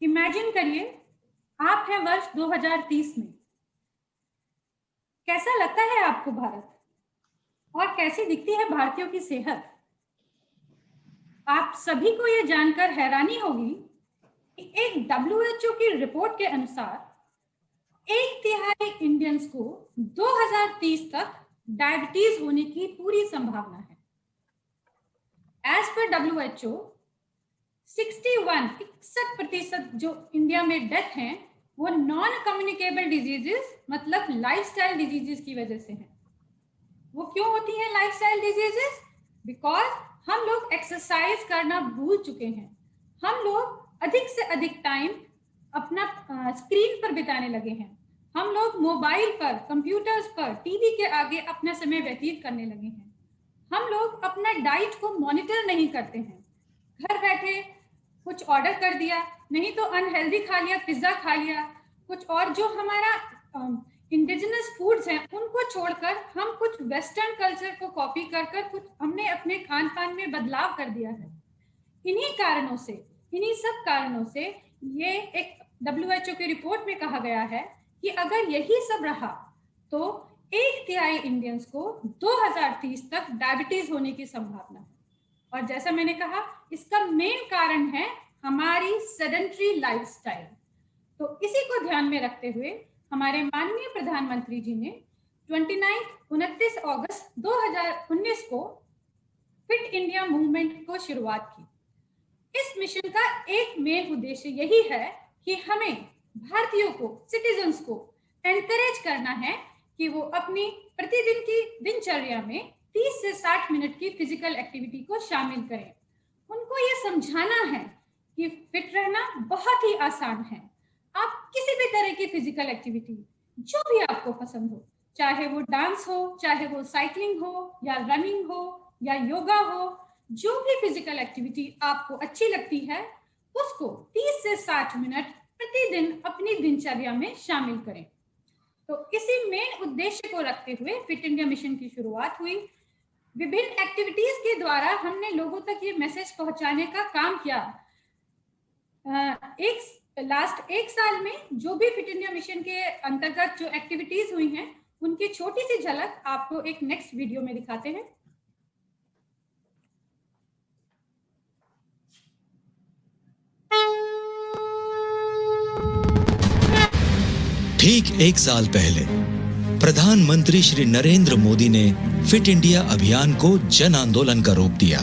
Imagine करिए आप हैं वर्ष 2030 में। कैसा लगता है आपको भारत और कैसी दिखती है भारतीयों की सेहत? आप सभी को यह जानकर हैरानी होगी कि एक WHO की रिपोर्ट के अनुसार 1/3 इंडियंस को 2030 तक डायबिटीज होने की पूरी संभावना है। एज पर WHO 61% जो इंडिया में डेथ हैं वो नॉन कम्युनिकेबल डिजीजेस मतलब लाइफस्टाइल डिजीजेस की वजह से हैं। वो क्यों होती हैं लाइफस्टाइल डिजीजेस? बिकॉज हम लोग एक्सरसाइज करना भूल चुके हैं। हम लोग अधिक से अधिक टाइम अपना स्क्रीन पर बिताने लगे हैं। हम लोग मोबाइल पर, कंप्यूटर्स पर, टीवी के आगे अपना समय व्यतीत करने लगे हैं। हम लोग अपना डाइट को मॉनिटर नहीं करते हैं। घर बैठे कुछ ऑर्डर कर दिया, नहीं तो अनहेल्दी खा लिया, पिज्जा खा लिया, कुछ और जो हमारा इंडिजिनस फूड्स हैं उनको छोड़कर हम कुछ वेस्टर्न कल्चर को कॉपी कर कुछ हमने अपने खान पान में बदलाव कर दिया है। इन्हीं सब कारणों से ये एक WHO की रिपोर्ट में कहा गया है कि अगर यही सब रहा तो 1/3 इंडियंस को 2030 तक डायबिटीज होने की संभावना है। और जैसा मैंने कहा, इसका मेन कारण है हमारी सेडेंटरी लाइफस्टाइल। तो इसी को ध्यान में रखते हुए हमारे माननीय प्रधानमंत्री जी ने 29 अगस्त 2019 को फिट इंडिया मूवमेंट को शुरुआत की। इस मिशन का एक मेन उद्देश्य यही है कि हमें भारतीयों को, सिटीजन्स को एनकरेज करना है कि वो अपनी प्रतिदिन की दिनचर्या में 30 से 60 मिनट की फिजिकल एक्टिविटी को शामिल करें। उनको ये समझाना है कि फिट रहना बहुत ही आसान है। आप किसी भी तरह की फिजिकल एक्टिविटी जो भी आपको पसंद हो, चाहे वो डांस हो, चाहे वो साइकिलिंग हो या रनिंग हो या योगा हो, जो भी फिजिकल एक्टिविटी आपको अच्छी लगती है उसको 30 से 60 मिनट प्रतिदिन अपनी दिनचर्या में शामिल करें। तो इसी मेन उद्देश्य को रखते हुए फिट इंडिया मिशन की शुरुआत हुई। विभिन्न एक्टिविटीज के द्वारा हमने लोगों तक ये मैसेज पहुंचाने का काम किया। लास्ट एक साल में जो भी फिट इंडिया मिशन के अंतर्गत जो एक्टिविटीज हुई हैं उनकी छोटी सी झलक आपको एक नेक्स्ट वीडियो में दिखाते हैं। ठीक एक साल पहले प्रधानमंत्री श्री नरेंद्र मोदी ने फिट इंडिया अभियान को जन आंदोलन का रूप दिया।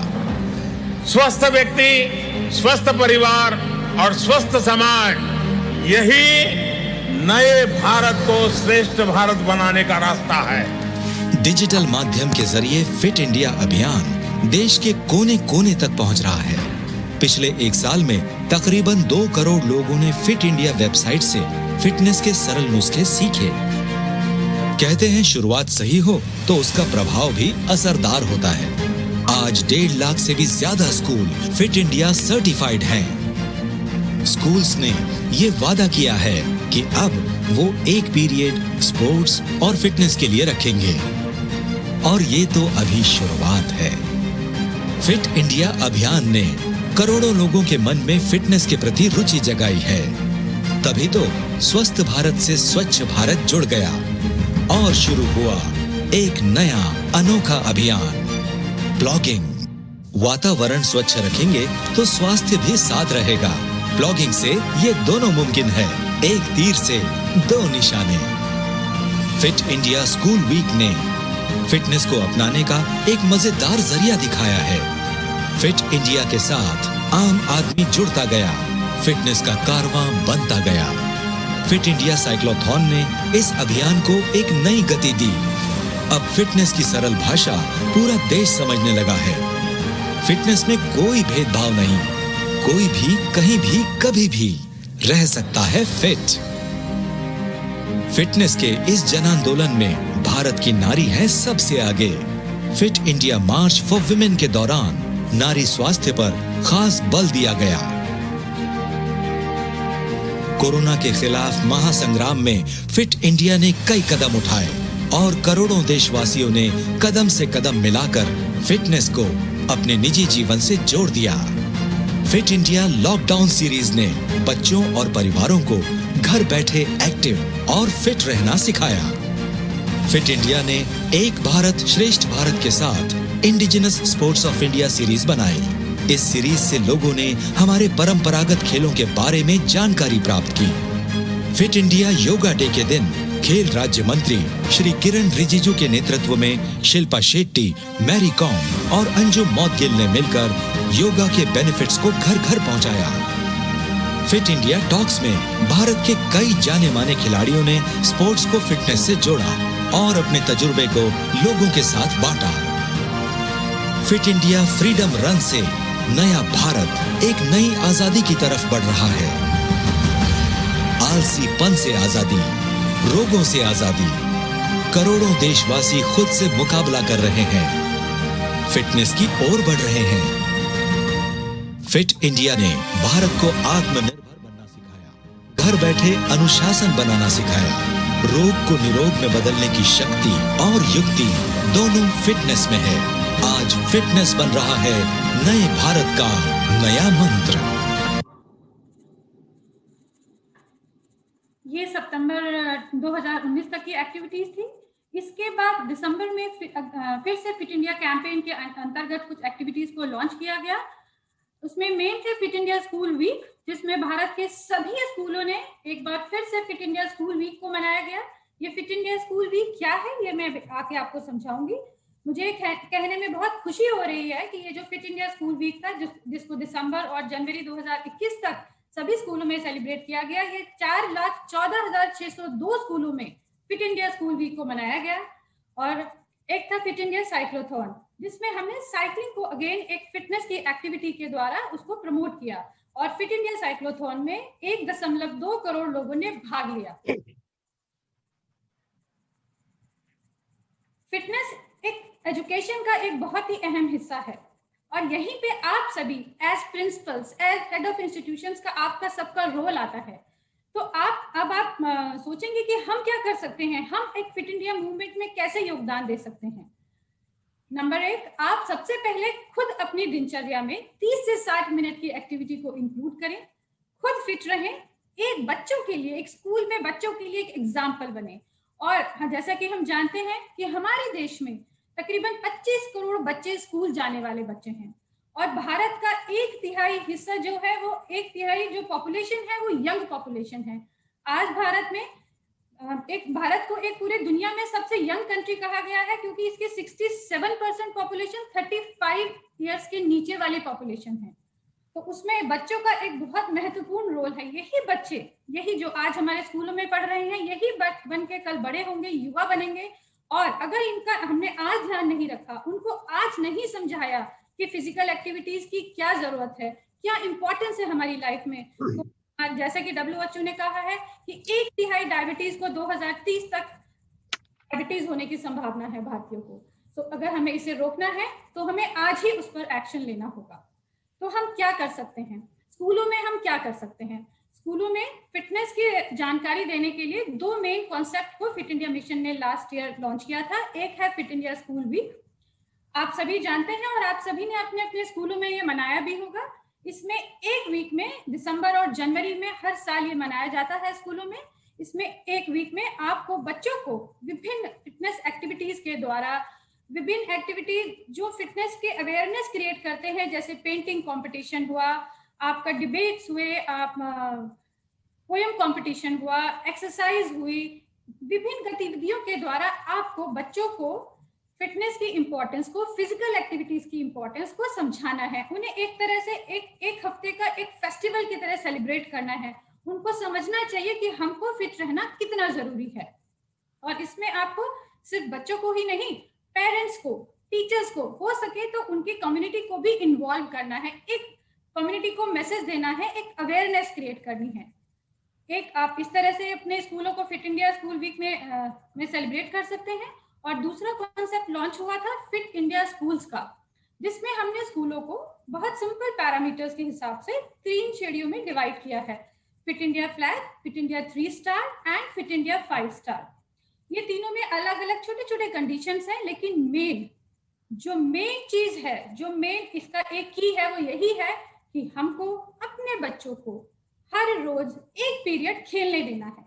स्वस्थ व्यक्ति, स्वस्थ परिवार और स्वस्थ समाज, यही नए भारत को श्रेष्ठ भारत बनाने का रास्ता है। डिजिटल माध्यम के जरिए फिट इंडिया अभियान देश के कोने कोने तक पहुंच रहा है। पिछले एक साल में तकरीबन 2 करोड़ लोगों ने फिट इंडिया वेबसाइट से फिटनेस के सरल नुस्खे सीखे। कहते हैं शुरुआत सही हो तो उसका प्रभाव भी असरदार होता है। आज 1.5 लाख से भी ज्यादा स्कूल फिट इंडिया सर्टिफाइड हैं। स्कूल्स ने ये वादा किया है कि अब वो एक पीरियड स्पोर्ट्स और फिटनेस के लिए रखेंगे। और ये तो अभी शुरुआत है। फिट इंडिया अभियान ने करोड़ों लोगों के मन में फिटनेस के प्रति रुचि जगाई है। तभी तो स्वस्थ भारत से स्वच्छ भारत जुड़ गया और शुरू हुआ एक नया अनोखा अभियान, प्लॉगिंग। वातावरण स्वच्छ रखेंगे तो स्वास्थ्य भी साथ रहेगा। प्लॉगिंग से ये दोनों मुमकिन है, एक तीर से 2 निशाने। फिट इंडिया स्कूल वीक ने फिटनेस को अपनाने का एक मजेदार जरिया दिखाया है। फिट इंडिया के साथ आम आदमी जुड़ता गया, फिटनेस का कारवां बनता गया। फिट इंडिया साइक्लोथॉन ने इस अभियान को एक नई गति दी। अब फिटनेस की सरल भाषा पूरा देश समझने लगा है। फिटनेस में कोई भेदभाव नहीं, कोई भी कहीं भी कभी भी रह सकता है फिट। फिटनेस के इस जन आंदोलन में भारत की नारी है सबसे आगे। Fit India March for women के दौरान नारी स्वास्थ्य पर खास बल दिया गया। कोरोना के खिलाफ महासंग्राम में फिट इंडिया ने कई कदम उठाए और करोड़ों देशवासियों ने कदम से कदम मिलाकर फिटनेस को अपने निजी जीवन से जोड़ दिया। फिट इंडिया लॉकडाउन सीरीज ने बच्चों और परिवारों को घर बैठे एक्टिव और फिट रहना सिखाया। फिट इंडिया ने एक भारत श्रेष्ठ भारत के साथ indigenous sports of India series बनाई। इस सीरीज से लोगों ने हमारे परंपरागत खेलों के बारे में जानकारी प्राप्त की। फिट इंडिया योगा डे के दिन खेल राज्य मंत्री श्री किरण रिजिजू के नेतृत्व में शिल्पा शेट्टी, मैरी कॉम और अंजुम मौदगिल ने मिलकर योगा के बेनिफिट्स को घर घर पहुंचाया। फिट इंडिया टॉक्स में भारत के कई जाने माने खिलाड़ियों ने स्पोर्ट्स को फिटनेस से जोड़ा और अपने तजुर्बे को लोगों के साथ बांटा। फिट इंडिया फ्रीडम रन से नया भारत एक नई आजादी की तरफ बढ़ रहा है। आलसीपन से आजादी, रोगों से आजादी, करोड़ों देशवासी खुद से मुकाबला कर रहे हैं, फिटनेस की ओर बढ़ रहे हैं। फिट इंडिया ने भारत को आत्मनिर्भर बनना सिखाया, घर बैठे अनुशासन बनाना सिखाया। रोग को निरोग में बदलने की शक्ति और युक्ति दोनों फिटनेस में है। आज फिटनेस बन रहा है नए भारत का नया मंत्र। ये सितंबर 2019 तक की एक्टिविटीज थी। इसके बाद दिसंबर में फिर से फिट इंडिया कैंपेन के अंतर्गत कुछ एक्टिविटीज को लॉन्च किया गया। उसमें मेन थे फिट इंडिया स्कूल वीक, जिसमें भारत के सभी स्कूलों ने एक बार फिर से फिट इंडिया स्कूल वीक को मनाया गया। ये फिट इंडिया स्कूल वीक क्या है, ये मैं आके आपको समझाऊंगी। मुझे कहने में बहुत खुशी हो रही है कि ये जो फिट इंडिया स्कूल वीक था, जिसको दिसंबर और जनवरी 2021 तक सभी स्कूलों में सेलिब्रेट किया गया, ये 4,14,602 स्कूलों में फिट इंडिया स्कूल वीक को मनाया गया। और एक था फिट इंडिया साइक्लोथॉन, जिसमें हमने साइकिलिंग को अगेन एक फिटनेस की एक्टिविटी के द्वारा उसको प्रमोट किया। और फिट इंडिया साइक्लोथॉन में 1.2 करोड़ लोगों ने भाग लिया। फिटनेस एक एजुकेशन का एक बहुत ही अहम हिस्सा है और यहीं पे आप सभी as principals, as head of institutions का आपका सबका रोल आता है। तो आप सोचेंगे कि हम क्या कर सकते हैं, हम एक फिट इंडिया मूवमेंट में कैसे योगदान दे सकते हैं। नंबर 1, आप सबसे पहले खुद अपनी दिनचर्या में 30 से 60 मिनट की एक्टिविटी को इंक्लूड करें। खुद फिट रहें, एक बच्चों के लिए, एक स्कूल में बच्चों के लिए एक एग्जाम्पल बने। और जैसा कि हम जानते हैं कि हमारे देश में तकरीबन 25 करोड़ बच्चे स्कूल जाने वाले बच्चे हैं और भारत का 1/3 हिस्सा जो है, वो 1/3 जो पॉपुलेशन है वो यंग पॉपुलेशन है। आज भारत को एक पूरे दुनिया में सबसे यंग कंट्री कहा गया है, क्योंकि इसके 67% पॉपुलेशन 35 इयर्स के नीचे वाली पॉपुलेशन है। तो उसमें बच्चों का एक बहुत महत्वपूर्ण रोल है। यही बच्चे, यही जो आज हमारे स्कूलों में पढ़ रहे हैं, यही बन के कल बड़े होंगे, युवा बनेंगे। और अगर इनका हमने आज ध्यान नहीं रखा, उनको आज नहीं समझाया कि फिजिकल एक्टिविटीज की क्या जरूरत है, क्या इंपॉर्टेंस है हमारी लाइफ में, तो जैसे कि WHO ने कहा है कि 1/3 डायबिटीज को 2030 तक डायबिटीज होने की संभावना है भारतीयों को। तो अगर हमें इसे रोकना है तो हमें आज ही उस पर एक्शन लेना होगा। तो हम क्या कर सकते हैं स्कूलों में, हम क्या कर सकते हैं स्कूलों में फिटनेस की जानकारी देने के लिए 2 मेन कॉन्सेप्ट को फिट इंडिया मिशन ने लास्ट ईयर लॉन्च किया था। एक है फिट इंडिया स्कूल वीक, आप सभी जानते हैं और आप सभी ने अपने अपने स्कूलों में ये मनाया भी होगा। इसमें एक वीक में, दिसंबर और जनवरी में हर साल ये मनाया जाता है स्कूलों में। इसमें एक वीक में आपको बच्चों को विभिन्न फिटनेस एक्टिविटीज के द्वारा, विभिन्न एक्टिविटीज जो फिटनेस के अवेयरनेस क्रिएट करते हैं, जैसे पेंटिंग कंपटीशन हुआ, आपका डिबेट्स हुए, आप पोएम कंपटीशन हुआ, एक्सरसाइज हुई, विभिन्न गतिविधियों के द्वारा आपको बच्चों को फिटनेस की इंपॉर्टेंस को, फिजिकल एक्टिविटीज की इंपॉर्टेंस को समझाना है। उन्हें एक तरह से एक हफ्ते का एक फेस्टिवल की तरह सेलिब्रेट करना है। उनको समझना चाहिए कि हमको फिट रहना कितना जरूरी है। और इसमें आपको सिर्फ बच्चों को ही नहीं, पेरेंट्स को, टीचर्स को, हो सके तो उनकी कम्युनिटी को भी इन्वॉल्व करना है। एक कम्युनिटी को मैसेज देना है, एक अवेयरनेस क्रिएट करनी है। एक आप इस तरह से अपने स्कूलों को फिट इंडिया स्कूल वीक में सेलिब्रेट कर सकते हैं। और दूसरा कॉन्सेप्ट लॉन्च हुआ था फिट इंडिया स्कूल्स का, जिसमें हमने स्कूलों को बहुत सिंपल पैरामीटर्स के हिसाब से 3 श्रेणियों में डिवाइड किया है। Fit India flag, fit India 3 star and fit India 5 star. ये तीनों में अलग अलग छोटे छोटे कंडीशंस हैं, लेकिन जो मेन चीज है, जो मेन इसका एक की है, वो यही है कि हमको अपने बच्चों को हर रोज एक पीरियड खेलने देना है।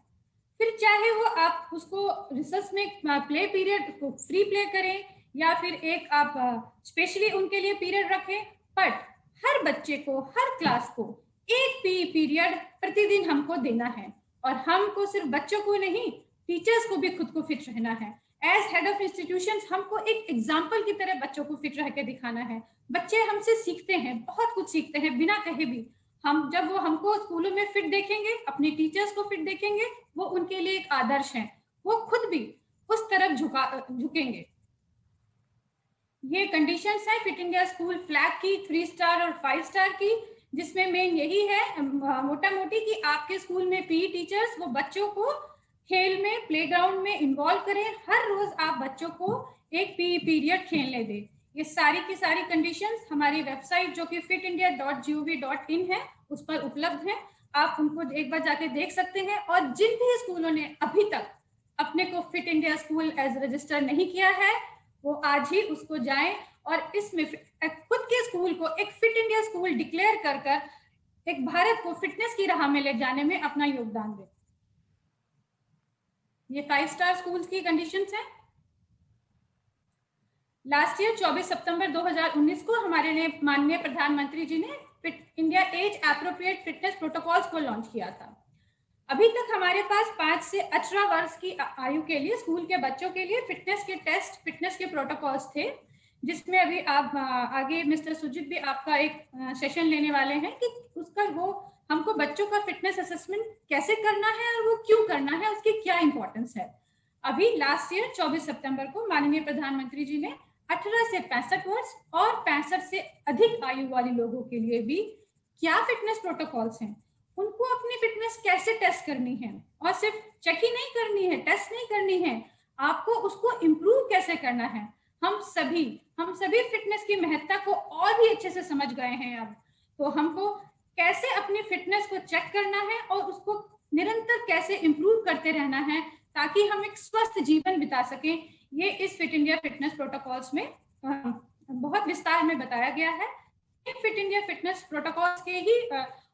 फिर चाहे वो आप उसको रिसर्च में प्ले पीरियड को फ्री प्ले करें या फिर एक आप स्पेशली उनके लिए पीरियड रखें, बट हर बच्चे को, हर क्लास को एक पीई पीरियड प्रतिदिन हमको देना है। और हमको सिर्फ बच्चों को नहीं, टीचर्स को भी खुद को फिट रहना है। एज हेड ऑफ इंस्टीट्यूशंस हमको एक एग्जाम्पल की तरह बच्चों को फिट रह के दिखाना है। बच्चे हमसे सीखते हैं, बहुत कुछ सीखते हैं बिना कहे भी। हम जब वो हमको स्कूलों में फिट देखेंगे, अपने टीचर्स को फिट देखेंगे, वो उनके लिए एक आदर्श है, वो खुद भी उस तरफ झुकेंगे। ये कंडीशंस है फिट इंडिया स्कूल फ्लैग की, 3 स्टार और 5 स्टार की, जिसमें मेन यही है मोटा मोटी कि आपके स्कूल में पीई टीचर्स वो बच्चों को खेल में, प्लेग्राउंड में इन्वॉल्व करें। हर रोज आप बच्चों को एक पीई पीरियड खेलने दें। ये सारी की सारी कंडीशंस हमारी वेबसाइट जो कि fitindia.gov.in है उस पर उपलब्ध है। आप उनको एक बार जाके देख सकते हैं। और जिन भी स्कूलों ने अभी तक अपने को fit India school as register नहीं किया है, वो आज ही उसको जाएं और इसमें खुद के स्कूल को एक फिट इंडिया स्कूल डिक्लेयर कर कर एक भारत को फिटनेस की राह में ले जाने में अपना योगदान दें। ये 5 स्टार स्कूल्स की कंडीशंस हैं। लास्ट ईयर 24 सितंबर 2019 को हमारे माननीय प्रधानमंत्री जी ने fit India as appropriate fitness protocols को लॉन्च किया था। अभी तक हमारे पास 5 से 18 वर्ष की आयु के लिए स्कूल के बच्चों के लिए फिटनेस के टेस्ट, फिटनेस के प्रोटोकॉल्स थे, जिसमें अभी आप आगे मिस्टर सुजीत भी आपका एक सेशन लेने वाले हैं कि उसका वो हमको बच्चों का फिटनेस असेसमेंट कैसे करना है और वो क्यों करना है, उसकी क्या इंपॉर्टेंस है। अभी लास्ट ईयर 24 सितंबर को माननीय प्रधानमंत्री जी ने 18 से 65 वर्ष और 65 से अधिक आयु वाले लोगों के लिए भी क्या फिटनेस प्रोटोकॉल्स हैं, उनको अपनी फिटनेस कैसे टेस्ट करनी है, और सिर्फ चेक ही नहीं करनी है, टेस्ट नहीं करनी है, आपको उसको इम्प्रूव कैसे करना है। हम सभी फिटनेस की महत्ता को और भी अच्छे से समझ गए हैं अब। तो हमको कैसे अपनी फिटनेस को चेक करना है और उसको निरंतर कैसे इम्प्रूव करते रहना है ताकि हम एक स्वस्थ जीवन बिता सकें, ये इस फिट इंडिया फिटनेस प्रोटोकॉल्स में बहुत विस्तार में बताया गया है। फिट इंडिया फिटनेस प्रोटोकॉल्स के ही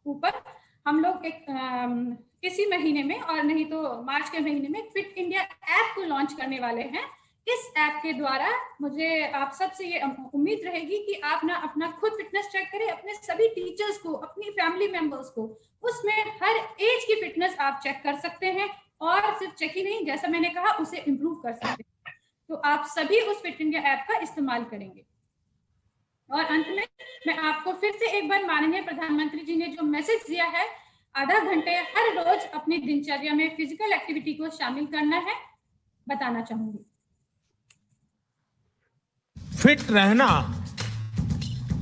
ऊपर हम लोग एक इसी महीने में और नहीं तो मार्च के महीने में फिट इंडिया ऐप को लॉन्च करने वाले हैं। इस ऐप के द्वारा मुझे आप सबसे ये उम्मीद रहेगी कि आप ना अपना खुद फिटनेस चेक करें, अपने सभी टीचर्स को, अपनी फैमिली मेंबर्स को, उसमें हर एज की फिटनेस आप चेक कर सकते हैं और सिर्फ चेक ही नहीं, जैसा मैंने कहा, उसे इम्प्रूव कर सकते हैं। तो आप सभी उस फिट इंडिया ऐप का इस्तेमाल करेंगे। और अंत में मैं आपको फिर से एक बार माननीय प्रधानमंत्री जी ने जो मैसेज दिया है, आधा घंटे हर रोज अपनी दिनचर्या में फिजिकल एक्टिविटी को शामिल करना है, बताना चाहूंगी। फिट रहना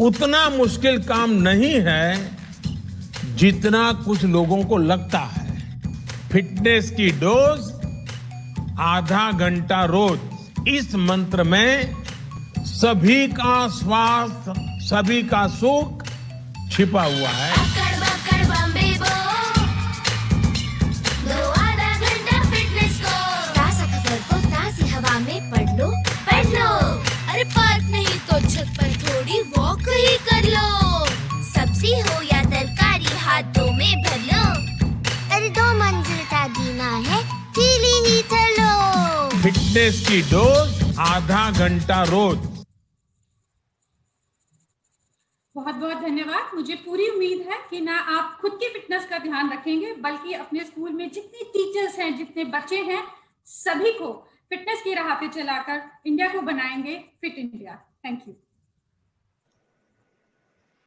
उतना मुश्किल काम नहीं है जितना कुछ लोगों को लगता है। फिटनेस की डोज आधा घंटा रोज, इस मंत्र में सभी का स्वास्थ्य, सभी का सुख छिपा हुआ है। आधा घंटा फिटनेस को, ताज़ा खबर को ताज़ी हवा में पढ़ लो। अरे पार्क नहीं तो छत पर थोड़ी वॉक ही कर लो। सब्जी हो या तरकारी हाथों में भर लो। अरे 2 मंजिल का जीना है, सीढ़ी ही चलो। फिटनेस की डोज आधा घंटा रोज। बहुत बहुत धन्यवाद। मुझे पूरी उम्मीद है कि ना आप खुद की फिटनेस का ध्यान रखेंगे, बल्कि अपने स्कूल में जितने टीचर्स हैं, जितने बच्चे हैं, सभी को फिटनेस की राह पे चलाकर इंडिया को बनाएंगे फिट इंडिया। Thank you.